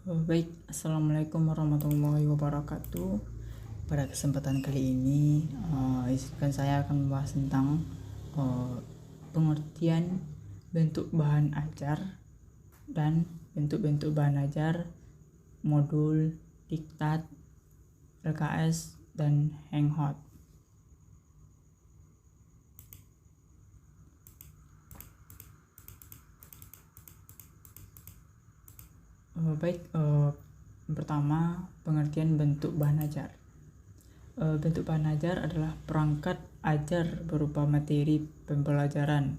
Baik, Assalamualaikum warahmatullahi wabarakatuh. Pada kesempatan kali ini, izinkan saya akan membahas tentang pengertian bentuk bahan ajar dan bentuk-bentuk bahan ajar, modul, diktat, LKS, dan hangout. Pertama, pengertian bentuk bahan ajar. Bentuk bahan ajar adalah perangkat ajar berupa materi pembelajaran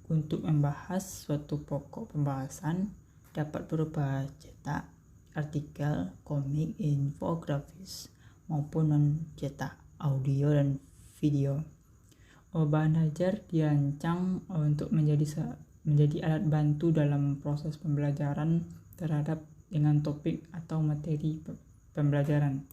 untuk membahas suatu pokok pembahasan, dapat berupa cetak, artikel, komik, infografis, maupun non-cetak, audio dan video. Bahan ajar dirancang untuk menjadi alat bantu dalam proses pembelajaran terhadap dengan topik atau materi pembelajaran.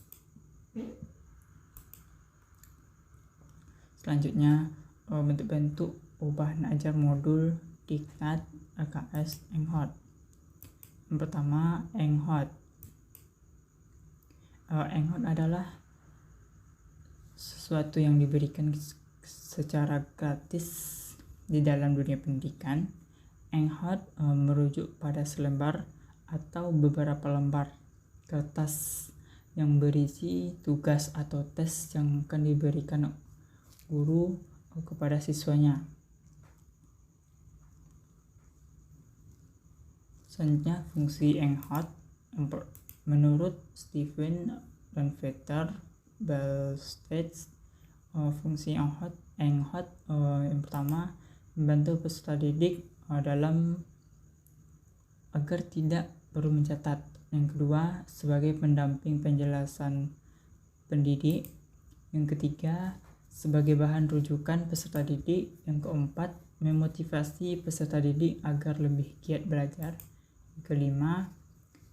Selanjutnya, bentuk-bentuk bahan ajar, modul, diktat, LKS, hangout. Yang pertama, hangout. Hangout adalah sesuatu yang diberikan secara gratis di dalam dunia pendidikan. Hangout merujuk pada selembar atau beberapa lembar kertas yang berisi tugas atau tes yang akan diberikan guru kepada siswanya. Selanjutnya, fungsi hangout. Menurut Stephen dan Peter Belsted, fungsi hangout yang pertama, membantu peserta didik dalam agar tidak perlu mencatat. Yang kedua, sebagai pendamping penjelasan pendidik. Yang ketiga, sebagai bahan rujukan peserta didik. Yang keempat, memotivasi peserta didik agar lebih giat belajar. Yang kelima,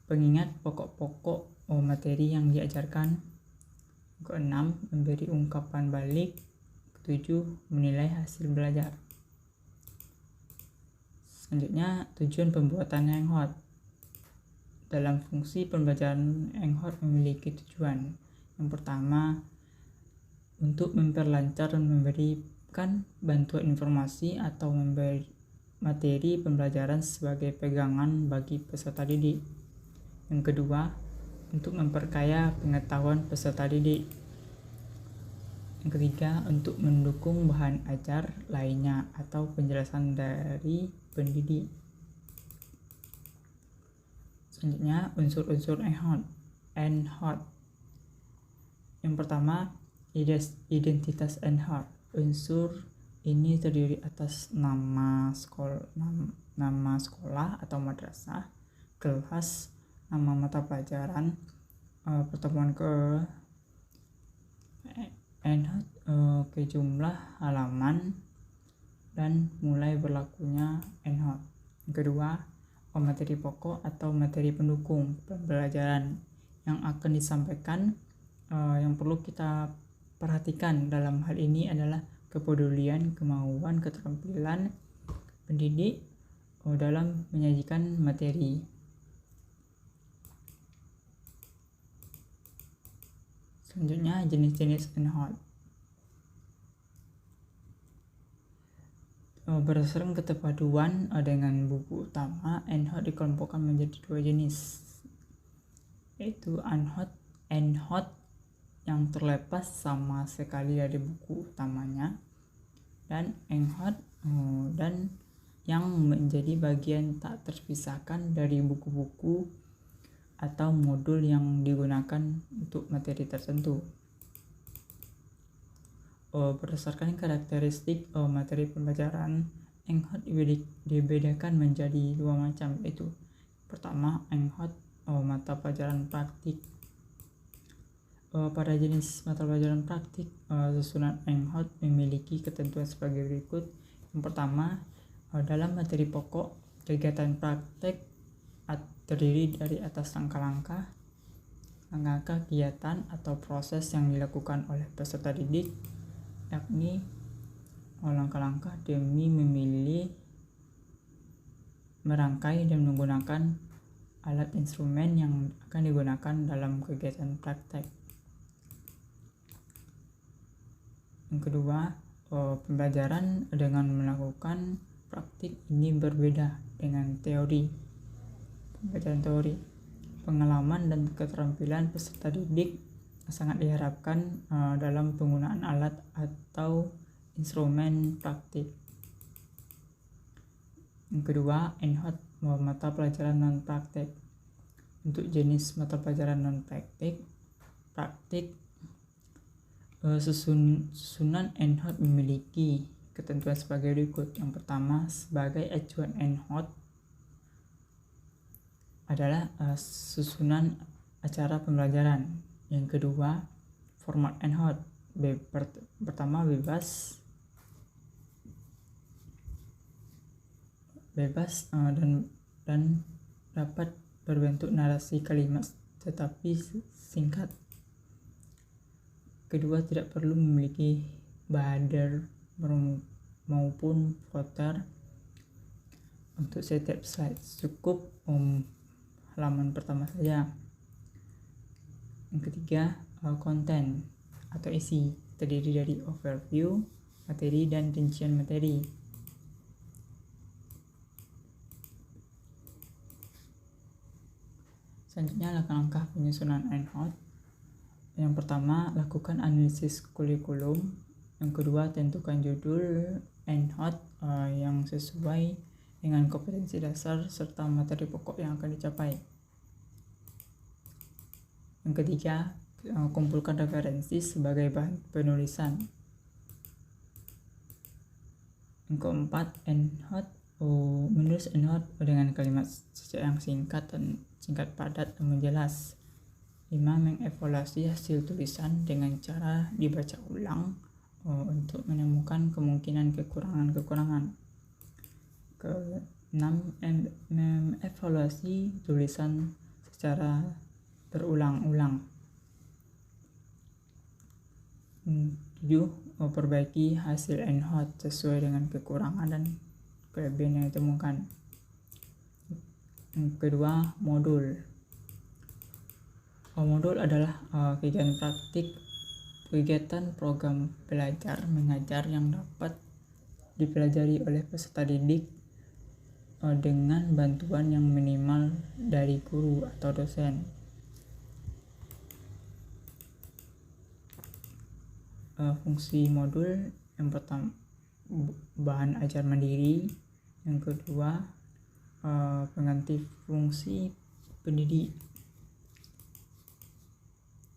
pengingat pokok-pokok materi yang diajarkan. Yang keenam, memberi ungkapan balik. Ketujuh, menilai hasil belajar. Selanjutnya, tujuan pembuatan hangout. Dalam fungsi pembelajaran, hangout memiliki tujuan. Yang pertama, untuk memperlancar dan memberikan bantuan informasi atau memberi materi pembelajaran sebagai pegangan bagi peserta didik. Yang kedua, untuk memperkaya pengetahuan peserta didik. Yang ketiga, untuk mendukung bahan ajar lainnya atau penjelasan dari pendidik. Selanjutnya, unsur-unsur hangout. Yang pertama, identitas hangout. Unsur ini terdiri atas nama sekolah atau madrasah, kelas, nama mata pelajaran, pertemuan ke jumlah halaman, dan mulai berlakunya hangout. Yang kedua, materi pokok atau materi pendukung pembelajaran yang akan disampaikan. Yang perlu kita perhatikan dalam hal ini adalah kepedulian, kemauan, keterampilan pendidik dalam menyajikan materi. Selanjutnya, jenis-jenis hangout. Berdasarkan keterpaduan dengan buku utama, hangout dikelompokkan menjadi dua jenis, yaitu hangout yang terlepas sama sekali dari buku utamanya, dan hangout dan yang menjadi bagian tak terpisahkan dari buku-buku atau modul yang digunakan untuk materi tertentu. Berdasarkan karakteristik materi pembelajaran, hangout dibedakan menjadi dua macam, yaitu pertama, hangout mata pelajaran praktik. Pada jenis mata pelajaran praktik, susunan hangout memiliki ketentuan sebagai berikut. Yang pertama, dalam materi pokok, kegiatan praktek terdiri dari atas langkah-langkah kegiatan atau proses yang dilakukan oleh peserta didik, yakni langkah-langkah demi memilih, merangkai, dan menggunakan alat instrumen yang akan digunakan dalam kegiatan praktek. Yang kedua, pembelajaran dengan melakukan praktik ini berbeda dengan teori. Pembelajaran teori, pengalaman dan keterampilan peserta didik sangat diharapkan dalam penggunaan alat atau instrumen praktik. Yang kedua, ENHOT, mata pelajaran non-praktik. Untuk jenis mata pelajaran non-praktik, susunan ENHOT memiliki ketentuan sebagai berikut. Yang pertama, sebagai acuan ENHOT adalah susunan acara pembelajaran. Yang kedua, format ENHOT. Pertama, bebas dan dapat berbentuk narasi kalimat tetapi singkat. Kedua, tidak perlu memiliki banner maupun footer untuk setiap slide, cukup halaman pertama saja. Yang ketiga, konten atau isi, terdiri dari overview, materi, dan rincian materi. Selanjutnya, langkah-langkah penyusunan ENHOT. Yang pertama, lakukan analisis kurikulum. Yang kedua, tentukan judul ENHOT yang sesuai dengan kompetensi dasar serta materi pokok yang akan dicapai. Yang ketiga, kumpulkan referensi sebagai bahan penulisan. Yang keempat, menulis ENHOT dengan kalimat yang singkat padat dan menjelas. 5. Mengevaluasi hasil tulisan dengan cara dibaca ulang untuk menemukan kemungkinan kekurangan-kekurangan. Ke-6, mengevaluasi tulisan secara berulang-ulang. 7. Memperbaiki hasil ENHOT sesuai dengan kekurangan dan kelebihan yang ditemukan. Yang kedua, modul. Modul adalah kegiatan program belajar mengajar yang dapat dipelajari oleh peserta didik dengan bantuan yang minimal dari guru atau dosen. Fungsi modul, yang pertama bahan ajar mandiri, yang kedua pengganti fungsi pendidik,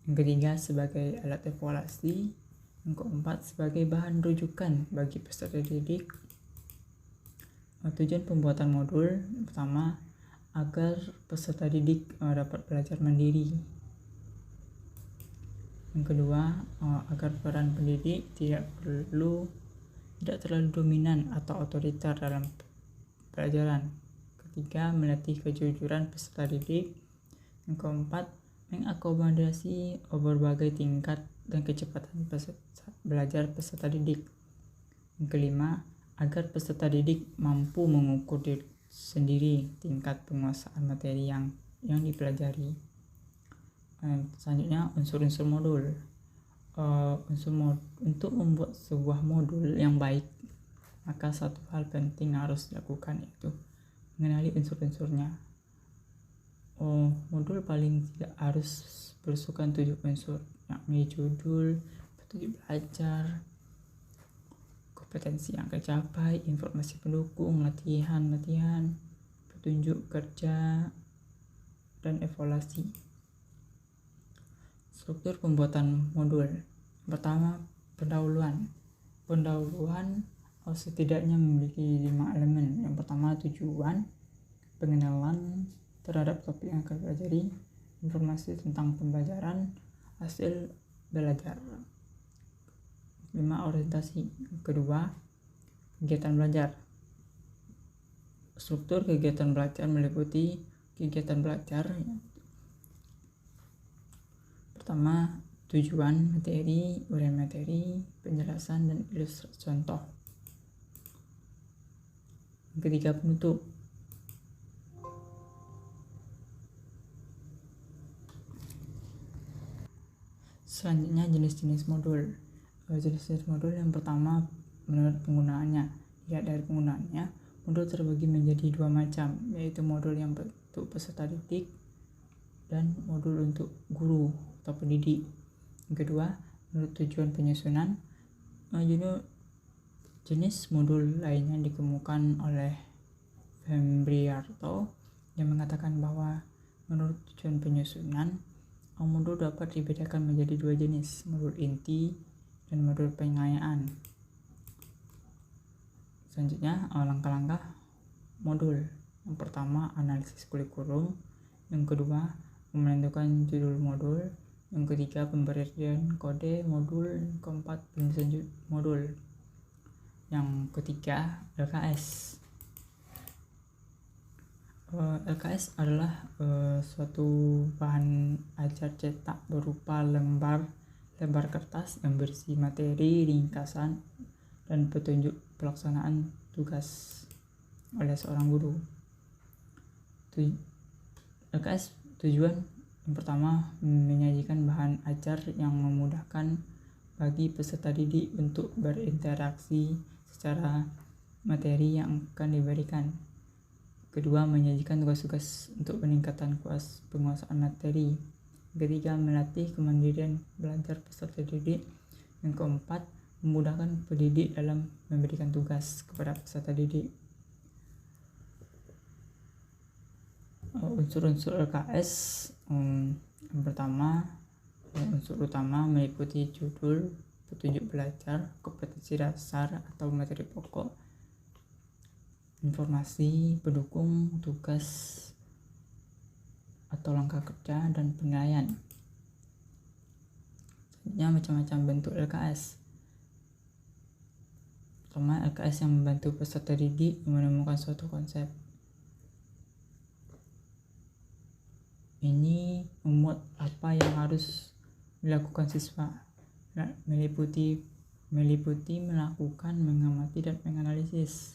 yang ketiga sebagai alat evaluasi, yang keempat sebagai bahan rujukan bagi peserta didik. Tujuan pembuatan modul, yang pertama agar peserta didik dapat belajar mandiri. Yang kedua, agar peran pendidik tidak terlalu dominan atau otoriter dalam pelajaran. Ketiga, melatih kejujuran peserta didik. Yang keempat, mengakomodasi berbagai tingkat dan kecepatan belajar peserta didik. Yang kelima, agar peserta didik mampu mengukur diri sendiri tingkat penguasaan materi yang dipelajari. Selanjutnya, unsur-unsur modul. Untuk membuat sebuah modul yang baik, maka satu hal penting harus dilakukan, yaitu mengenali unsur-unsurnya. Modul paling tidak harus berisukan 7 unsur, yakni judul, petunjuk belajar, kompetensi yang tercapai, informasi pendukung, latihan, petunjuk kerja, dan evaluasi. Struktur pembuatan modul. Pertama, pendahuluan setidaknya memiliki 5 elemen. Yang pertama, tujuan, pengenalan terhadap topik yang akan dipelajari, informasi tentang pembelajaran, hasil belajar. 5. Orientasi. Kedua, kegiatan belajar. Struktur kegiatan belajar meliputi kegiatan belajar. Pertama, tujuan, materi, uraian materi, penjelasan, dan ilustrasi contoh. Ketiga, penutup. Selanjutnya jenis-jenis modul. Jenis-jenis modul yang pertama menurut penggunaannya. Ya, dari penggunaannya, modul terbagi menjadi dua macam, yaitu modul yang untuk peserta didik dan modul untuk guru atau pendidik. Yang kedua, menurut tujuan penyusunan, jenis modul lainnya dikemukakan oleh Fembriarto yang mengatakan bahwa menurut tujuan penyusunan, modul dapat dibedakan menjadi dua jenis, modul inti dan modul pengayaan. Selanjutnya, langkah-langkah modul. Yang pertama, analisis kurikulum. Yang kedua, menentukan judul modul. Yang ketiga, pemberian kode modul. Yang keempat, penulisan modul. Yang ketiga, LKS. LKS adalah suatu bahan ajar cetak berupa lembar kertas yang berisi materi, ringkasan, dan petunjuk pelaksanaan tugas oleh seorang guru. LKS tujuan yang pertama, menyajikan bahan ajar yang memudahkan bagi peserta didik untuk berinteraksi secara materi yang akan diberikan. Kedua, menyajikan tugas-tugas untuk peningkatan penguasaan materi. Ketiga, melatih kemandirian belajar peserta didik. Yang keempat, memudahkan pendidik dalam memberikan tugas kepada peserta didik. Unsur-unsur LKS, yang pertama, unsur utama meliputi judul, petunjuk belajar, kompetensi dasar atau materi pokok, informasi pendukung, tugas atau langkah kerja, dan penilaian. Selanjutnya, macam-macam bentuk LKS. Pertama, LKS yang membantu peserta didik menemukan suatu konsep. Ini memuat apa yang harus dilakukan siswa, meliputi melakukan, mengamati, dan menganalisis.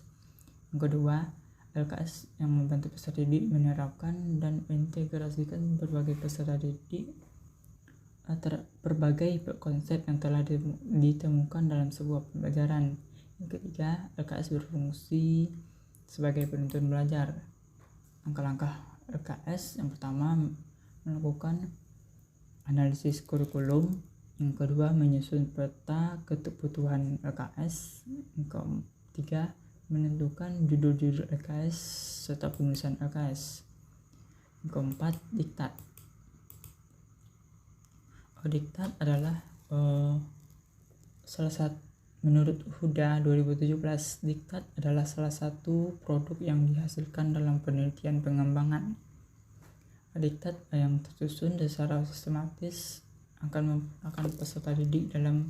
Yang kedua, LKS yang membantu peserta didik menerapkan dan mengintegrasikan berbagai konsep yang telah ditemukan dalam sebuah pembelajaran. Yang ketiga, LKS berfungsi sebagai penuntun belajar. Langkah-langkah LKS yang pertama, melakukan analisis kurikulum. Yang kedua, menyusun peta kebutuhan LKS. Yang ketiga, menentukan judul-judul LKS serta penulisan LKS. Yang keempat, diktat. Diktat adalah menurut Huda 2017, diktat adalah salah satu produk yang dihasilkan dalam penelitian pengembangan. Diktat yang tersusun secara sistematis akan peserta didik dalam